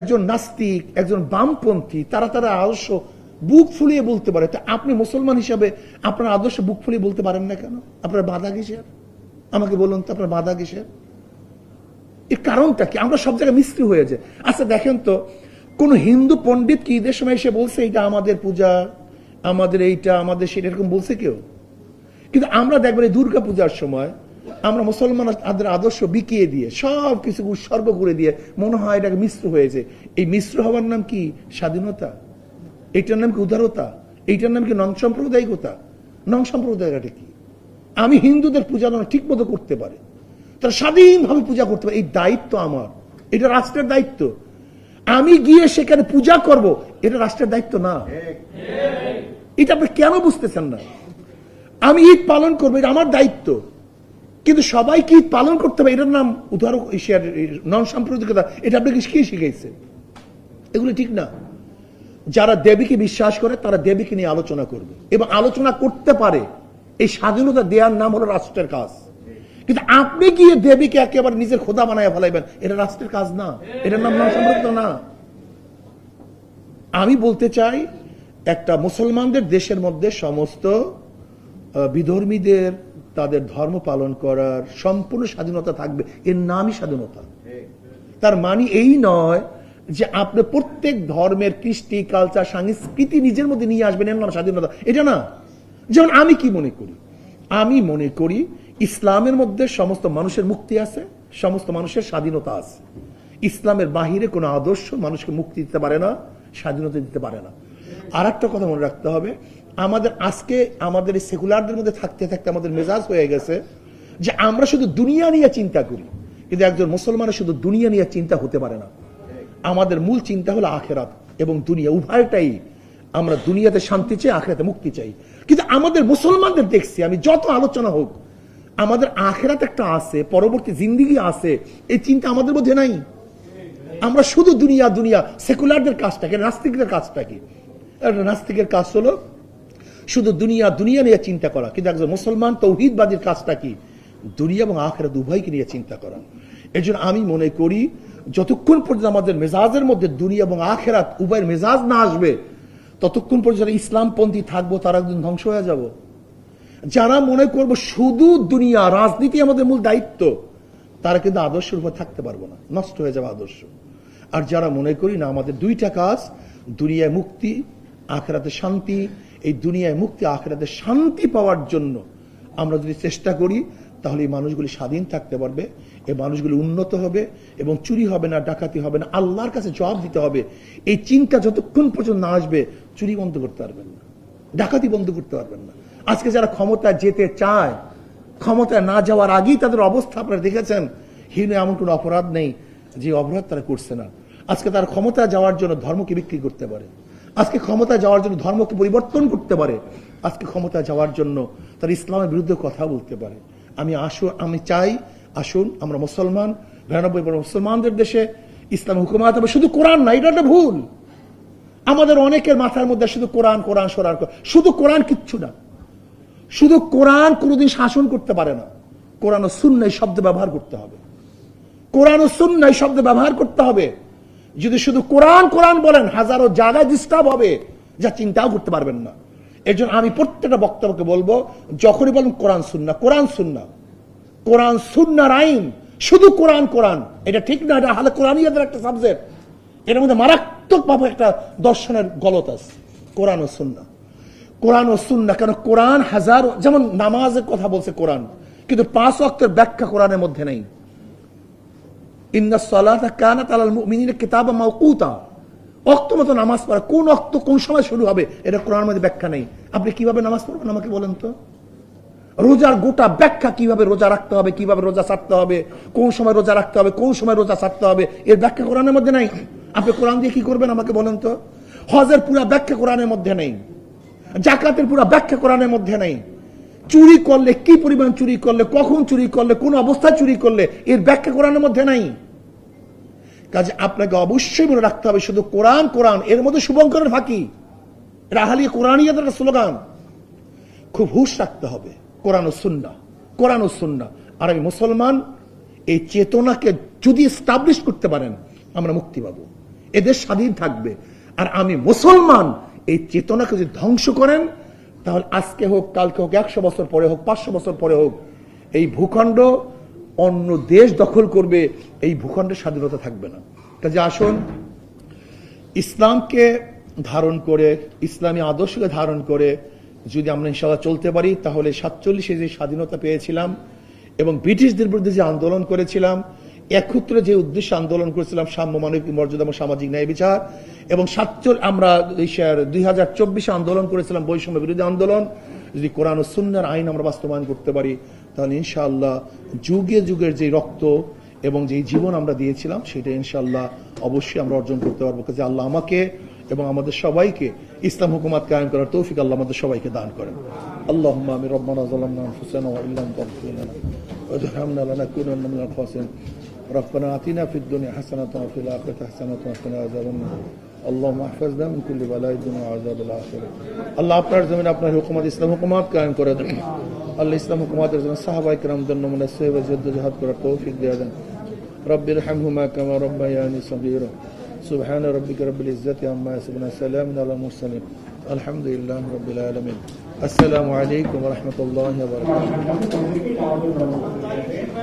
একজন নাস্তিক, একজন বামপন্থী, তারা আদর্শ বুক ফুলিয়ে বলতে পারে। তো আপনি মুসলমান হিসাবে আপনার আদর্শ বুক ফুলিয়ে বলতে পারেন না কেন? আপনার বাধা কিসের? আমাকে বলুন তো, আপনার বাধা কিসের? এর কারণটা কি? আমরা সব জায়গায় মিস্ত্রি হয়ে যায়। আচ্ছা দেখেন তো, কোন হিন্দু পণ্ডিত কি ঈদের সময় এসে বলছে এটা আমাদের পূজা, আমাদের এইটা, আমাদের সেটা, এরকম বলছে কেউ? কিন্তু আমরা দেখবেন এই দুর্গা পূজার সময় আমরা মুসলমান আদর্শ বিকিয়ে দিয়ে সব কিছু উৎসর্গ করে দিয়ে মনে হয় এটাকে মিশ্র হয়েছে। এই মিশ্র হওয়ার নাম কি? স্বাধীনতা। এইটার নাম কি উদারতা? এইটার নাম কি নন সাম্প্রদায়িকতা? নন সাম্প্রদায়িকতা কি? আমি হিন্দুদের পূজা ঠিক মতো করতে পারে, তারা স্বাধীনভাবে পূজা করতে পারে, এই দায়িত্ব আমার, এটা রাষ্ট্রের দায়িত্ব। আমি গিয়ে সেখানে পূজা করব, এটা রাষ্ট্রের দায়িত্ব না। এটা আপনি কেন বুঝতেছেন না? আমি ঈদ পালন করবো, এটা আমার দায়িত্ব। কিন্তু সবাইকে ঈদ পালন করতে হবে, এটার নাম উদাহরণ নন সাম্প্রদায়িকতা। এটা আপনাকে কি শিখাইছে? এগুলো ঠিক না। যারা দেবীকে বিশ্বাস করে তারা দেবীকে নিয়ে আলোচনা করবে এবং আলোচনা করতে পারে। এই স্বাধীনতা দেওয়ার নাম হলো রাষ্ট্রের কাজ। কিন্তু আপনি গিয়ে দেবীকে একেবারে নিজের খোদা বানায় ফেলাইবেন, এটা রাষ্ট্রের কাজ না, এটার নাম নন সাম্প্রদায়িকতা না। আমি বলতে চাই, একটা মুসলমানদের দেশের মধ্যে সমস্ত বিধর্মীদের তাদের ধর্ম পালন করার সম্পূর্ণ স্বাধীনতা থাকবে, এর নামই স্বাধীনতা। তার মানে এই নয় যে আপনি প্রত্যেক ধর্মের কৃষ্টি, কালচার, সংস্কৃতি নিজের মধ্যে নিয়ে আসবেন, এর নাম স্বাধীনতা, এটা না। যেমন আমি কি মনে করি, আমি মনে করি ইসলামের মধ্যে সমস্ত মানুষের মুক্তি আছে, সমস্ত মানুষের স্বাধীনতা আছে। ইসলামের বাহিরে কোনো আদর্শ মানুষকে মুক্তি দিতে পারে না, স্বাধীনতা দিতে পারে না। আর একটা কথা মনে রাখতে হবে, আমাদের আজকে আমাদের এই সেকুলারদের মধ্যে থাকতে থাকতে আমাদের মেজাজ হয়ে গেছে যে আমরা শুধু দুনিয়া নিয়ে চিন্তা করি, কিন্তু একজন মুসলমানের শুধু দুনিয়া নিয়ে চিন্তা হতে পারে না। আমাদের মূল চিন্তা হলো আখেরাত এবং দুনিয়া, উভয়টাই। আমরা দুনিয়াতে শান্তি চাই, আখেরাতে মুক্তি চাই। কিন্তু আমাদের মুসলমানদের দেখছি, আমি যত আলোচনা হোক, আমাদের আখেরাত একটা আছে, পরবর্তী জিন্দেগি আছে, এই চিন্তা আমাদের মধ্যে নাই। আমরা শুধু দুনিয়া দুনিয়া। সেকুলারদের কাজটা কি? নাস্তিকদের কাজটা কি? নাস্তিকের কাজ হলো শুধু দুনিয়া দুনিয়া নিয়ে চিন্তা করা। কিন্তু একজন মুসলমান তৌহিদবাদীর কাজটা কি? দুনিয়া এবং আখিরাত উভয়কে নিয়ে চিন্তা করা। এই জন্য আমি মনে করি যতক্ষণ পর্যন্ত আমাদের মেজাজের মধ্যে দুনিয়া এবং আখিরাত উভয়ের মেজাজ না আসবে, ততক্ষণ পর্যন্ত ইসলামপন্থী থাকবো, তারা একদিন ধ্বংস হয়ে যাব। যারা মনে করবো শুধু দুনিয়া, রাজনীতি আমাদের মূল দায়িত্ব, তারা কিন্তু আদর্শের উপর থাকতে পারবো না, নষ্ট হয়ে যাবে আদর্শ। আর যারা মনে করি না আমাদের দুইটা কাজ, দুনিয়ায় মুক্তি, আখিরাতে শান্তি, এই দুনিয়ায় মুক্তি আখিরাতে শান্তি পাওয়ার জন্য আমরা যদি চেষ্টা করি, তাহলে এই মানুষগুলি স্বাধীন থাকতে পারবে, এই মানুষগুলি উন্নত হবে এবং চুরি হবে না, ডাকাতি হবে না, আল্লাহর কাছে জবাব দিতে হবে। এই চিন্তা যতক্ষণ পর্যন্ত না আসবে, চুরি বন্ধ করতে পারবেন না, ডাকাতি বন্ধ করতে পারবেন না। আজকে যারা ক্ষমতায় যেতে চায়, ক্ষমতায় না যাওয়ার আগেই তাদের অবস্থা আপনারা দেখেছেন। হীন এমন কোন অপরাধ নেই যে অপরাধ তারা করছে না। আজকে তারা ক্ষমতায় যাওয়ার জন্য ধর্মকে বিক্রি করতে পারে, আজকে ক্ষমতায় যাওয়ার জন্য ধর্মকে পরিবর্তন করতে পারে, আজকে ক্ষমতায় যাওয়ার জন্য তারা ইসলামের বিরুদ্ধে কথা বলতে পারে। আমি চাই, আসুন আমরা মুসলমান, 92% মুসলমানদের দেশে ইসলাম হুকুমাত হবে। শুধু কোরআন না, এটা একটা ভুল। আমাদের অনেকের মাথার মধ্যে শুধু কোরআন কোরআন সরার, শুধু কোরআন কিচ্ছু না। শুধু কোরআন কোনোদিন শাসন করতে পারে না। কোরআন ও সুন্নাহ শব্দ ব্যবহার করতে হবে, কোরআন ও সুন্নাহ শব্দ ব্যবহার করতে হবে। যদি শুধু কোরআন কোরআন বলেন, হাজারো জায়গায় ডিস্টার্ব হবে, যা চিন্তাও করতে পারবেন না। এর জন্য আমি প্রত্যেকটা বক্তব্যকে বলবো, যখনই বলেন কোরআন সুন্নাহ, কোরআন সুন্নাহ, কোরআন সুন্নাহর আইন, শুধু কোরআন কোরআন, এটা ঠিক না। এটা হালে কোরআনিয়াদের একটা সাবজেক্ট, এর মধ্যে মারাত্মকভাবে একটা দর্শনের গলত আছে। কোরআন ও সুন্নাহ, কোরআন ও সুন্নাহ। কেন? কোরআন হাজারো, যেমন নামাজের কথা বলছে কোরআন, কিন্তু 5 ওয়াক্তের ব্যাখ্যা কোরআনের মধ্যে নেই। ইন্নাস সালাতা কানাত আলাল মুমিনিনা কিতাবাম মাওকুতা, ওয়াক্ত মতো নামাজ পড়া, কোন ওয়াক্ত কোন সময় শুরু হবে, এটা কোরআনের মধ্যে ব্যাখ্যা নেই। আপনি কিভাবে নামাজ পড়বেন আমাকে বলেন তো? রোজার গোটা ব্যাখ্যা, কিভাবে রোজা রাখতে হবে, কিভাবে রোজা ছাড়তে হবে, কোন সময় রোজা রাখতে হবে, কোন সময় রোজা ছাড়তে হবে, এর ব্যাখ্যা কোরআনের মধ্যে নাই। আপনি কোরআন দিয়ে কি করবেন আমাকে বলেন তো? হজের পুরো ব্যাখ্যা কোরআনের মধ্যে নেই, জাকাতের পুরো ব্যাখ্যা কোরআনের মধ্যে নেই। চুরি করলে কি পরিমাণ চুরি করলে, কখন চুরি করলে, কোন অবস্থায় চুরি করলে, এর ব্যাখ্যা কোরআনের মধ্যে নাই। কাজে আপনাকে অবশ্যই মনে রাখতে হবে, শুধু কোরআন কোরআন, এর মধ্যে শুভঙ্করের ফাঁকি, এটা আহলি কোরআনিয়াদের একটা স্লোগান। খুব হুঁশ রাখতে হবে, কোরআন ও সুন্নাহ, কোরআন ও সুন্নাহ। আর আমি মুসলমান, এই চেতনাকে যদি এস্টাবলিশ করতে পারেন, আমরা মুক্তি পাবো। এদের স্বাধীন থাকবে। আর আমি মুসলমান, এই চেতনাকে যদি ধ্বংস করেন, তাহলে আজকে হোক, কালকে হোক, 100 বছর পরে হোক, 500 বছর পরে হোক, এই ভূখণ্ড অন্য দেশ দখল করবে, এই ভূখণ্ডের স্বাধীনতা থাকবে না। কাজে আসুন, ইসলামকে ধারণ করে, ইসলামী আদর্শকে ধারণ করে যদি আমরা ইনশাআল্লাহ চলতে পারি, তাহলে 47-এ যে স্বাধীনতা পেয়েছিলাম এবং ব্রিটিশদের বিরুদ্ধে যে আন্দোলন করেছিলাম, একত্রে যে উদ্দেশ্যে আন্দোলন করেছিলাম, সাম্য, মানবিক মর্যাদা এবং সামাজিক ন্যায় বিচার, এবং আমরা 2024-এ আন্দোলন করেছিলাম বৈষম্য বিরোধী আন্দোলন, যদি কোরআন ও সুন্নাহর আইন আমরা বাস্তবায়ন করতে পারি, তাহলে ইনশাআল্লাহ যুগে যুগের যে রক্ত এবং যে জীবন আমরা দিয়েছিলাম, সেটা ইনশাআল্লাহ অবশ্যই আমরা অর্জন করতে পারবো। কাজে আল্লাহ আমাকে এবং আমাদের সবাইকে ইসলাম হুকুমাত কায়েম করার তৌফিক আল্লাহ আমাদের সবাইকে দান করেন। আল্লাহুম্মা আমিন। রব্বানা যালামনা আনফুসানা ওয়া ইল্লাম তাগফির লানা ওয়া তারহামনা লানাকুনান্না মিনাল খাসিরিন। রব্বানা আতিনা ফিদ দুনিয়া হাসানাতান ওয়া ফিল আখিরাতি হাসানাতান ওয়া কিনা আযাবান নার। আল্লাহুম্মা ইহফাযনা মিন কুল্লি বালাইদ দুনিয়া ওয়া আযাবিল আখিরাহ। আল্লাহ আপনার জমিনে আপনার হুকুমত, ইসলাম হুকুমাত কায়েম করে দেন। আল্লাহ ইসলাম হুকুমাতের জন্য সাহাবায়ে কেরামদের নমুনা সহিহ জিহাদ করার তৌফিক দিয়ে দেন। রব্বির হামহুমা কামা রাব্বায়ানি সগীরা। سبحان ربك رب العزة عما يصفون، سلام على المرسلين، الحمد لله رب العالمين. السلام عليكم ورحمة الله وبركاته.